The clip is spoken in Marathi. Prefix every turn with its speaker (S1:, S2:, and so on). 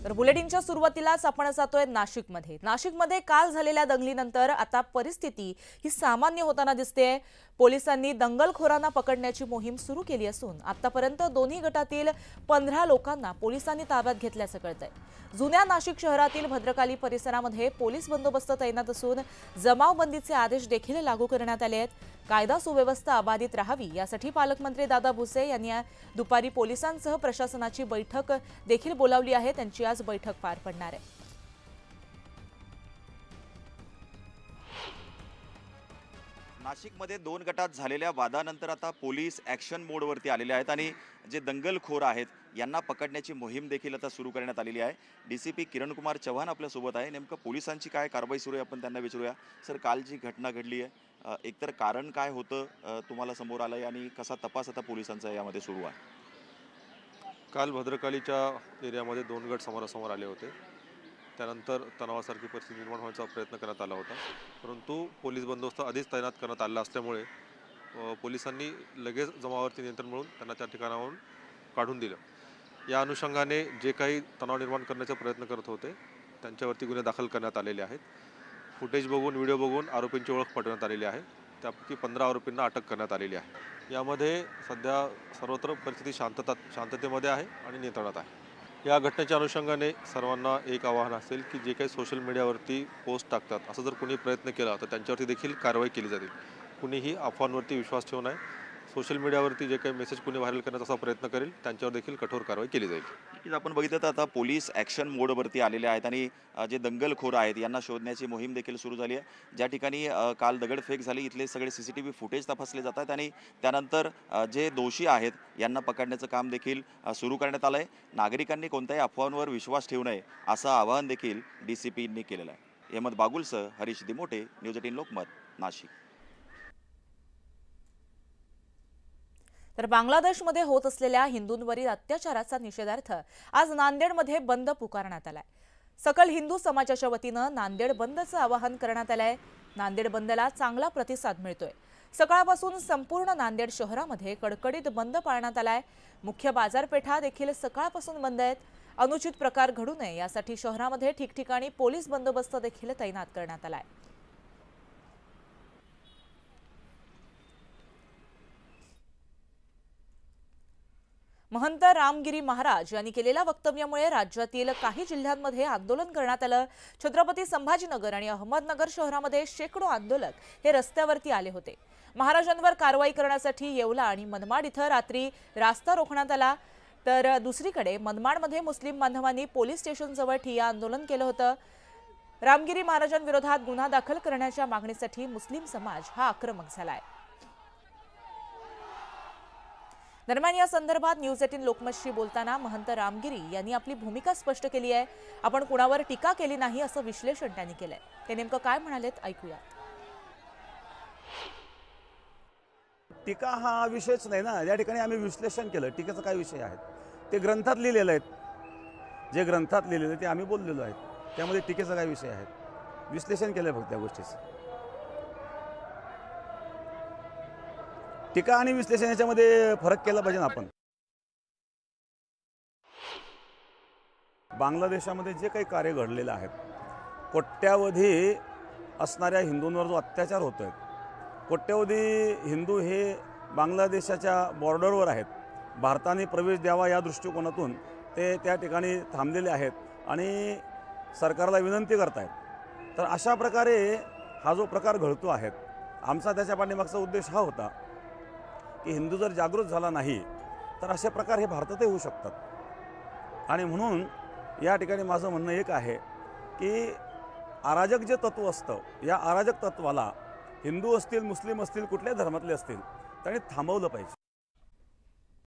S1: तर बुलेटिनच्या सुरुवातीलाच आपण जातोय नाशिकमध्ये। नाशिकमध्ये काल झालेल्या दंगलीनंतर आता परिस्थिती ही सामान्य होताना दिसते। पोलिसांनी दंगलखोरांना पकडण्याची मोहीम सुरू केली असून आतापर्यंत दोन्ही गटातील 15 लोकांना पोलिसांनी ताब्यात घेतल्याचं कळतंय। जुन्या नाशिक शहरातील भद्रकाली परिसरामध्ये पोलीस बंदोबस्त तैनात असून जमावबंदीचे आदेश देखील लागू करण्यात आले आहेत। कायदा सुव्यवस्था अबाधित राहावी यासाठी पालकमंत्री दादा भुसे यांनी दुपारी पोलिसांसह प्रशासनाची बैठक देखील बोलावली आहे। त्यांची आज बैठक पार पडणार आहे।
S2: नाशिकमध्ये 2 गटात झालेल्या वादानंतर आता पोलीस ॲक्शन मोडवरती आलेले आहेत आणि जे दंगलखोर आहेत यांना पकडण्याची मोहीम देखील आता सुरू करण्यात आलेली आहे। डीसीपी किरण कुमार चव्हाण आपल्यासोबत आहे। नेमकं पोलिसांची काय कारवाई सुरू आहे आपण त्यांना विचारूया। सर, काल जी घटना घडली आहे एकतर कारण काय होतं तुम्हाला समोर आलंय आणि कसा तपास आता पोलिसांचा यामध्ये सुरू आहे?
S3: काल भद्रकालीच्या एरियामध्ये 2 गट समोरासमोर आले होते। त्यानंतर तणावासारखी परिस्थिती निर्माण होण्याचा प्रयत्न करण्यात आला होता, परंतु पोलीस बंदोबस्त आधीच तैनात करण्यात आला असल्यामुळे पोलिसांनी लगेच जमावावरती नियंत्रण मिळवून त्यांना त्या ठिकाणावरून काढून दिलं। या अनुषंगाने जे काही तणाव निर्माण करण्याचा प्रयत्न करत होते त्यांच्यावरती गुन्हे दाखल करण्यात आलेले आहेत। फुटेज बघून, व्हिडिओ बघून आरोपींची ओळख पटवण्यात आलेली आहे। त्यापैकी 15 आरोपींना अटक करण्यात आलेली आहे। यामध्ये सध्या सर्वत्र परिस्थिती शांततेमध्ये आहे आणि नियंत्रणात आहे। या घटनेच्या अनुषंगाने सर्वांना एक आवाहन असेल की जे काही सोशल मीडियावरती पोस्ट टाकतात असं जर कोणी प्रयत्न केला तर त्यांच्यावरती देखील कारवाई केली जाईल। कुणीही अफवांवरती विश्वास ठेवू नये। सोशल मीडियावरती जे काही मेसेज कोणी व्हायरल करण्याचा असा प्रयत्न करेल त्यांच्यावर देखील कठोर कारवाई केली जाईल।
S2: आपण बघितलं तर आता पोलीस ॲक्शन मोडवरती आलेले आहेत आणि जे दंगलखोर आहेत यांना शोधण्याची मोहीम देखील सुरू झाली आहे। ज्या ठिकाणी काल दगडफेक झाली इथले सगळे CCTV फुटेज तपासले जातात आणि त्यानंतर जे दोषी आहेत यांना पकडण्याचं काम देखील सुरू करण्यात आलं आहे। नागरिकांनी कोणत्याही अफवांवर विश्वास ठेवू नये असं आवाहन देखील DCPंनी केलेलं आहे। अहमद बागुलसह हरीश दिमोटे, न्यूज 18 लोकमत, नाशिक।
S1: तर बांगलादेशमध्ये होत असलेल्या हिंदूंवरील अत्याचाराचा निषेधार्थ आज नांदेडमध्ये बंद पुकारण्यात आलाय। सकल हिंदू समाजाच्या वतीनं नांदेड बंदचं आवाहन करण्यात आलंय। नांदेड बंदला चांगला प्रतिसाद मिळतोय। सकाळपासून संपूर्ण नांदेड शहरामध्ये कडकडीत बंद पाळण्यात आलाय। मुख्य बाजारपेठा देखील सकाळपासून बंद आहेत। अनुचित प्रकार घडू नये यासाठी शहरामध्ये ठिकठिकाणी पोलीस बंदोबस्त देखील तैनात करण्यात आलाय। महंत रामगिरी महाराज यांनी केलेल्या वक्तव्यामुळे राज्यातील काही जिल्ह्यांमध्ये आंदोलन करण्यात आलं। छत्रपती संभाजीनगर आणि अहमदनगर शहरामध्ये शेकडो आंदोलक हे रस्त्यावरती आले होते। महाराजांवर कारवाई करण्यासाठी येवला आणि मनमाड इथं रात्री रास्ता रोखण्यात आला। तर दुसरीकडे मनमाडमध्ये मुस्लिम बांधवांनी पोलीस स्टेशनजवळ ठिय्या आंदोलन केलं होतं। रामगिरी महाराजांविरोधात गुन्हा दाखल करण्याच्या मागणीसाठी मुस्लिम समाज हा आक्रमक झालाय। दरम्यान या संदर्भात न्यूज 18 लोकमतशी बोलताना महंत रामगिरी यांनी आपली भूमिका स्पष्ट केली आहे। आपण कुणावर टीका केली नाही असं विश्लेषण त्यांनी केलंय। ते नेमकं काय म्हणालेत ऐकूया।
S4: टीका हा विषयच नाही ना, या ठिकाणी आम्ही विश्लेषण केलं। टीकेचा काय विषय आहे? ते ग्रंथात लिहिलेलं आहे। जे ग्रंथात लिहिलेलं ते आम्ही बोललेलो आहे। त्यामध्ये टीकेचा काय विषय आहे? विश्लेषण केलं फक्त त्या गोष्टीचं। टीका आणि विश्लेषण याच्यामध्ये फरक केला पाहिजे ना आपण। बांगलादेशामध्ये जे काही कार्य घडलेलं आहे, कोट्यावधी असणाऱ्या हिंदूंवर जो अत्याचार होतोय, कोट्यावधी हिंदू हे बांगलादेशाच्या बॉर्डरवर आहेत। भारताने प्रवेश द्यावा या दृष्टिकोनातून ते त्या ठिकाणी थांबलेले आहेत आणि सरकारला विनंती करतायत। तर अशा प्रकारे हा जो प्रकार घडतो आहे, आमचा त्याच्या पाठीमागचा उद्देश हा होता की हिंदू जर जागृत झाला नाही तर असे प्रकार हे भारतातही होऊ शकतात। आणि म्हणून या ठिकाणी माझं म्हणणं एक आहे की अराजक जे तत्व असतं, या अराजक तत्वाला हिंदू असतील, मुस्लिम असतील, कुठल्याही धर्मातले असतील, त्यांनी थांबवलं पाहिजे।